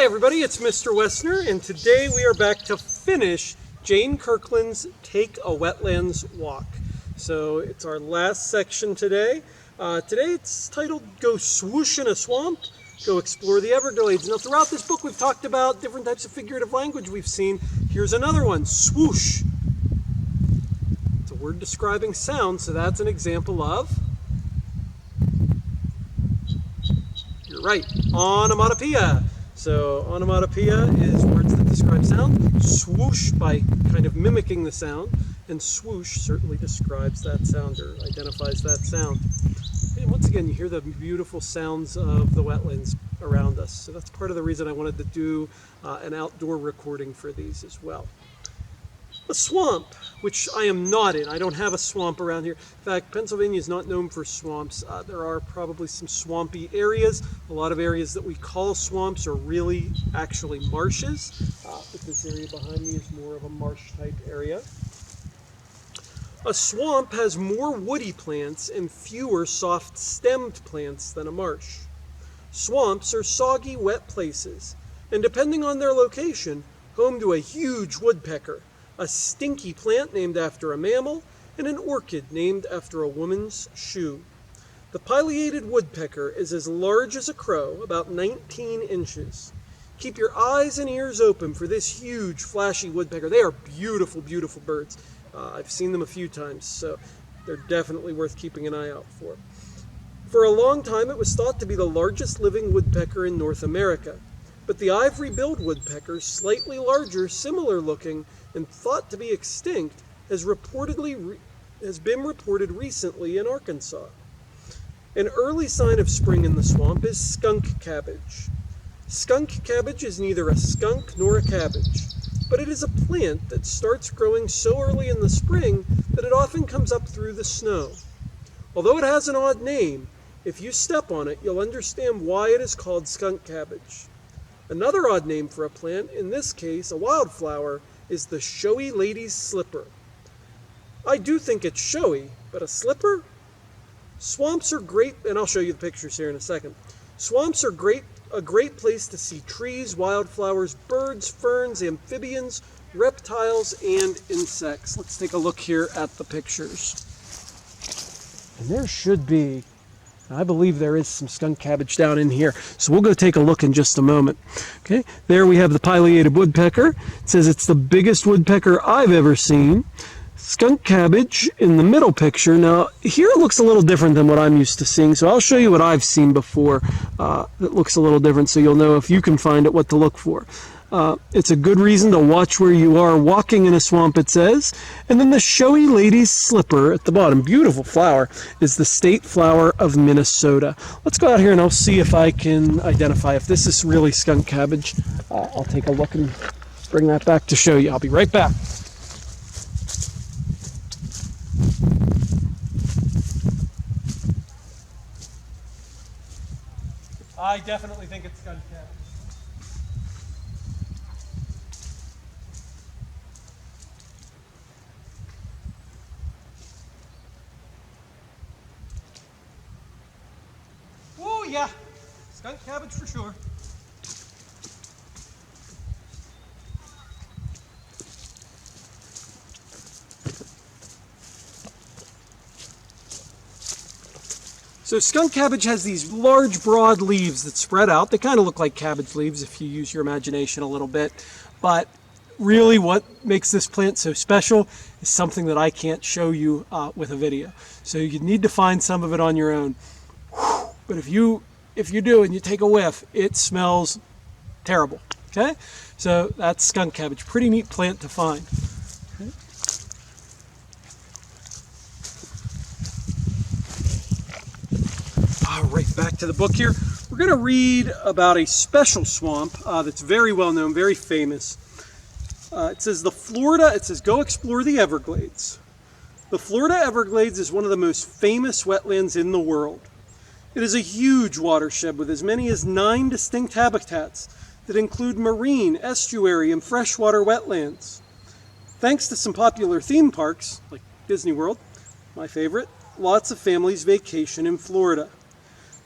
Hi everybody, it's Mr. Wessner, and today we are back to finish Jane Kirkland's Take a Wetlands Walk. So it's our last section today. Today it's titled Go Swoosh in a Swamp, Go Explore the Everglades. Now throughout this book we've talked about different types of figurative language we've seen. Here's another one, swoosh. It's a word describing sound, so that's an example of, you're right, onomatopoeia. So onomatopoeia is words that describe sound. Swoosh by kind of mimicking the sound, and swoosh certainly describes that sound or identifies that sound. And once again, you hear the beautiful sounds of the wetlands around us. So that's part of the reason I wanted to do an outdoor recording for these as well. A swamp, which I am not in. I don't have a swamp around here. In fact, Pennsylvania is not known for swamps. There are probably some swampy areas. A lot of areas that we call swamps are really actually marshes. But this area behind me is more of a marsh type area. A swamp has more woody plants and fewer soft-stemmed plants than a marsh. Swamps are soggy, wet places, and depending on their location, home to a huge woodpecker, a stinky plant named after a mammal, and an orchid named after a woman's shoe. The pileated woodpecker is as large as a crow, about 19 inches. Keep your eyes and ears open for this huge, flashy woodpecker. They are beautiful, beautiful birds. I've seen them a few times, so they're definitely worth keeping an eye out for. For a long time, it was thought to be the largest living woodpecker in North America. But the ivory-billed woodpecker, slightly larger, similar looking, and thought to be extinct, has been reported recently in Arkansas. An early sign of spring in the swamp is skunk cabbage. Skunk cabbage is neither a skunk nor a cabbage, but it is a plant that starts growing so early in the spring that it often comes up through the snow. Although it has an odd name, if you step on it, you'll understand why it is called skunk cabbage. Another odd name for a plant, in this case a wildflower, is the showy lady's slipper. I do think it's showy, but a slipper? Swamps are great, and I'll show you the pictures here in a second. Swamps are a great place to see trees, wildflowers, birds, ferns, amphibians, reptiles, and insects. Let's take a look here at the pictures. And there should be, I believe there is some skunk cabbage down in here. So we'll go take a look in just a moment. Okay, there we have the pileated woodpecker. It says it's the biggest woodpecker I've ever seen. Skunk cabbage in the middle picture. Now here it looks a little different than what I'm used to seeing. So I'll show you what I've seen before that looks a little different so you'll know if you can find it what to look for. It's a good reason to watch where you are walking in a swamp, it says. And then the showy lady's slipper at the bottom, beautiful flower, is the state flower of Minnesota. Let's go out here and I'll see if I can identify if this is really skunk cabbage. I'll take a look and bring that back to show you. I'll be right back. I definitely think it's skunk cabbage. Oh yeah, skunk cabbage for sure. So skunk cabbage has these large, broad leaves that spread out. They kind of look like cabbage leaves if you use your imagination a little bit. But really what makes this plant so special is something that I can't show you with a video. So you need to find some of it on your own. But if you do and you take a whiff, it smells terrible. Okay? So that's skunk cabbage. Pretty neat plant to find. Okay. All right, back to the book here. We're going to read about a special swamp that's very well known, very famous. It says go explore the Everglades. The Florida Everglades is one of the most famous wetlands in the world. It is a huge watershed with as many as 9 distinct habitats that include marine, estuary, and freshwater wetlands. Thanks to some popular theme parks, like Disney World, my favorite, lots of families vacation in Florida.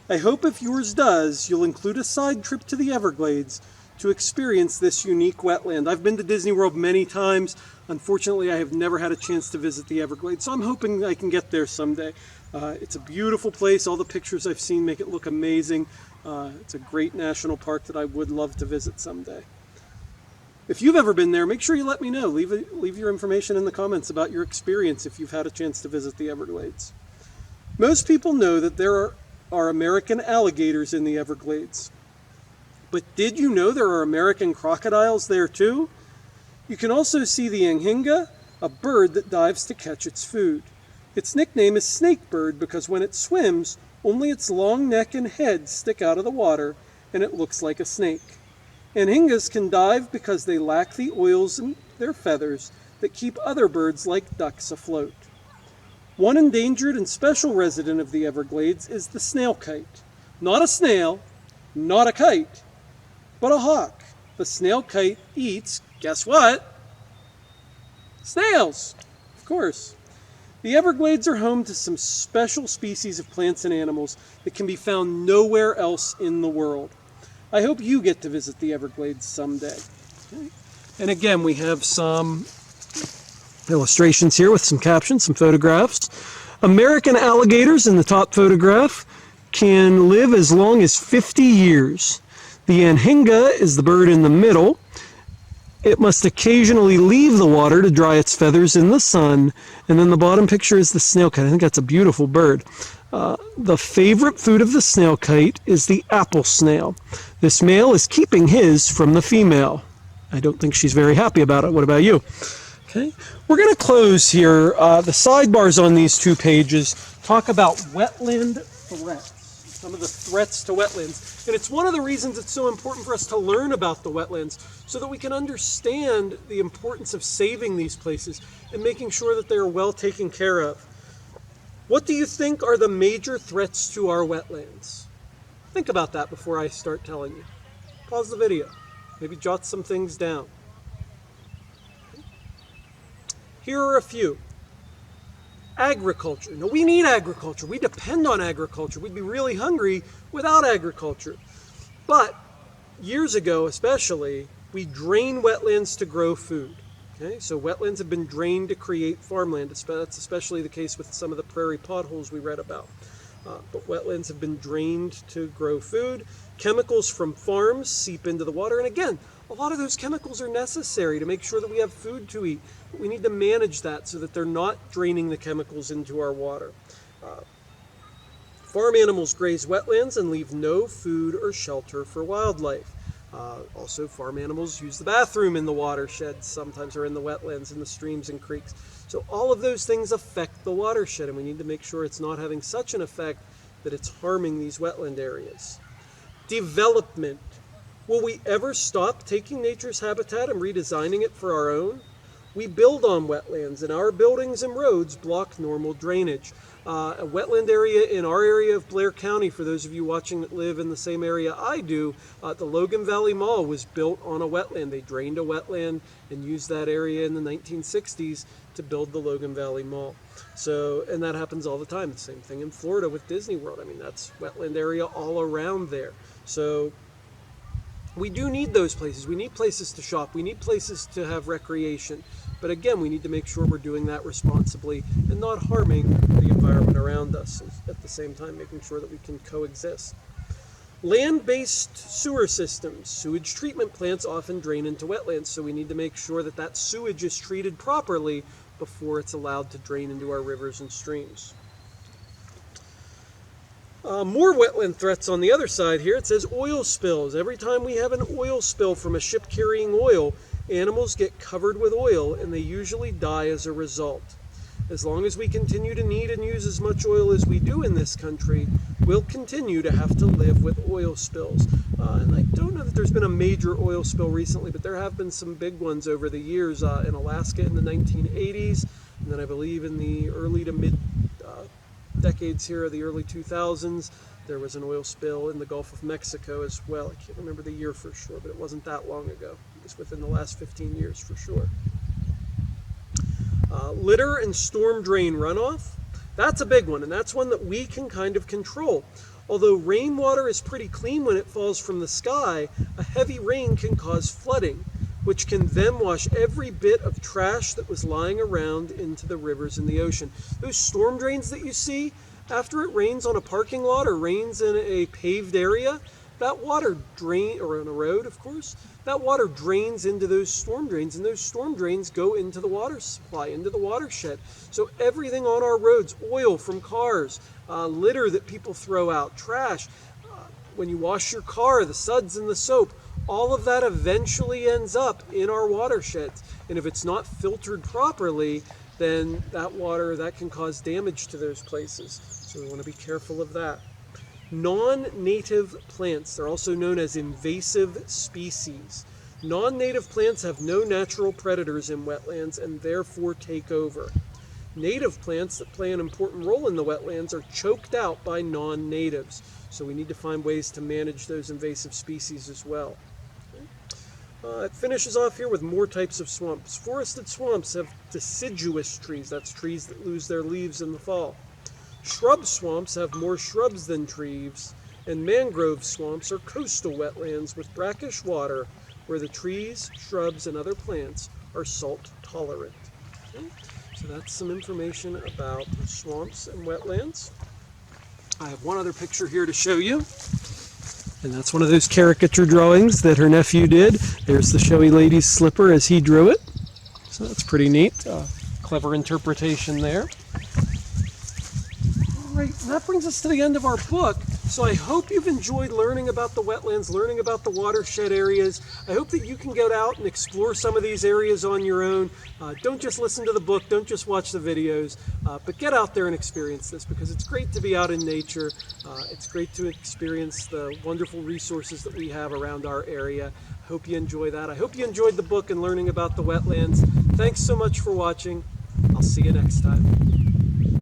I hope if yours does, you'll include a side trip to the Everglades to experience this unique wetland. I've been to Disney World many times. Unfortunately, I have never had a chance to visit the Everglades, so I'm hoping I can get there someday. It's a beautiful place. All the pictures I've seen make it look amazing. It's a great national park that I would love to visit someday. If you've ever been there, make sure you let me know. Leave your information in the comments about your experience if you've had a chance to visit the Everglades. Most people know that there are American alligators in the Everglades. But did you know there are American crocodiles there too? You can also see the anhinga, a bird that dives to catch its food. Its nickname is snakebird because when it swims, only its long neck and head stick out of the water and it looks like a snake. Anhingas can dive because they lack the oils in their feathers that keep other birds like ducks afloat. One endangered and special resident of the Everglades is the snail kite. Not a snail, not a kite, but a hawk. The snail kite eats, guess what? Snails, of course. The Everglades are home to some special species of plants and animals that can be found nowhere else in the world. I hope you get to visit the Everglades someday. Okay. And again, we have some illustrations here with some captions, some photographs. American alligators in the top photograph can live as long as 50 years. The anhinga is the bird in the middle. It must occasionally leave the water to dry its feathers in the sun. And then the bottom picture is the snail kite. I think that's a beautiful bird. The favorite food of the snail kite is the apple snail. This male is keeping his from the female. I don't think she's very happy about it. What about you? Okay, we're going to close here. The sidebars on these two pages talk about wetland threats, some of the threats to wetlands. And it's one of the reasons it's so important for us to learn about the wetlands so that we can understand the importance of saving these places and making sure that they are well taken care of. What do you think are the major threats to our wetlands? Think about that before I start telling you. Pause the video. Maybe jot some things down. Here are a few. Agriculture. No, we need agriculture. We depend on agriculture. We'd be really hungry without agriculture. But years ago especially, we drain wetlands to grow food. Okay, so wetlands have been drained to create farmland. That's especially the case with some of the prairie potholes we read about. But wetlands have been drained to grow food. Chemicals from farms seep into the water. And again, a lot of those chemicals are necessary to make sure that we have food to eat. But we need to manage that so that they're not draining the chemicals into our water. Farm animals graze wetlands and leave no food or shelter for wildlife. Also, farm animals use the bathroom in the watersheds sometimes, or in the wetlands, in the streams and creeks. So all of those things affect the watershed, and we need to make sure it's not having such an effect that it's harming these wetland areas. Development. Will we ever stop taking nature's habitat and redesigning it for our own? We build on wetlands, and our buildings and roads block normal drainage. A wetland area in our area of Blair County, for those of you watching that live in the same area I do, the Logan Valley Mall was built on a wetland. They drained a wetland and used that area in the 1960s to build the Logan Valley Mall. So, and that happens all the time. The same thing in Florida with Disney World. I mean, that's wetland area all around there. So we do need those places. We need places to shop. We need places to have recreation. But again, we need to make sure we're doing that responsibly and not harming the environment around us, at the same time making sure that we can coexist. Land-based sewer systems, sewage treatment plants often drain into wetlands, so we need to make sure that that sewage is treated properly before it's allowed to drain into our rivers and streams. More wetland threats on the other side here. It says oil spills. Every time we have an oil spill from a ship carrying oil, animals get covered with oil and they usually die as a result. As long as we continue to need and use as much oil as we do in this country, we'll continue to have to live with oil spills. And I don't know that there's been a major oil spill recently, but there have been some big ones over the years in Alaska in the 1980s, and then I believe in the early to mid decades here, the early 2000s, there was an oil spill in the Gulf of Mexico as well. I can't remember the year for sure, but it wasn't that long ago. It was within the last 15 years for sure. Litter and storm drain runoff. That's a big one, and that's one that we can kind of control. Although rainwater is pretty clean when it falls from the sky, a heavy rain can cause flooding, which can then wash every bit of trash that was lying around into the rivers and the ocean. Those storm drains that you see, after it rains on a parking lot or rains in a paved area, that water or on a road, of course, that water drains into those storm drains, and those storm drains go into the water supply, into the watershed. So everything on our roads, oil from cars, litter that people throw out, trash, when you wash your car, the suds and the soap, all of that eventually ends up in our watersheds. And if it's not filtered properly, then that water, that can cause damage to those places. So we want to be careful of that. Non-native plants, they're also known as invasive species. Non-native plants have no natural predators in wetlands and therefore take over. Native plants that play an important role in the wetlands are choked out by non-natives. So we need to find ways to manage those invasive species as well. It finishes off here with more types of swamps. Forested swamps have deciduous trees, that's trees that lose their leaves in the fall. Shrub swamps have more shrubs than trees, and mangrove swamps are coastal wetlands with brackish water where the trees, shrubs, and other plants are salt tolerant. Okay? So that's some information about swamps and wetlands. I have one other picture here to show you, and that's one of those caricature drawings that her nephew did. There's the showy lady's slipper as he drew it. So that's pretty neat. Clever interpretation there. Right, and that brings us to the end of our book. So I hope you've enjoyed learning about the wetlands, learning about the watershed areas. I hope that you can get out and explore some of these areas on your own. Don't just listen to the book, don't just watch the videos, but get out there and experience this, because it's great to be out in nature. It's great to experience the wonderful resources that we have around our area. I hope you enjoy that. I hope you enjoyed the book and learning about the wetlands. Thanks so much for watching. I'll see you next time.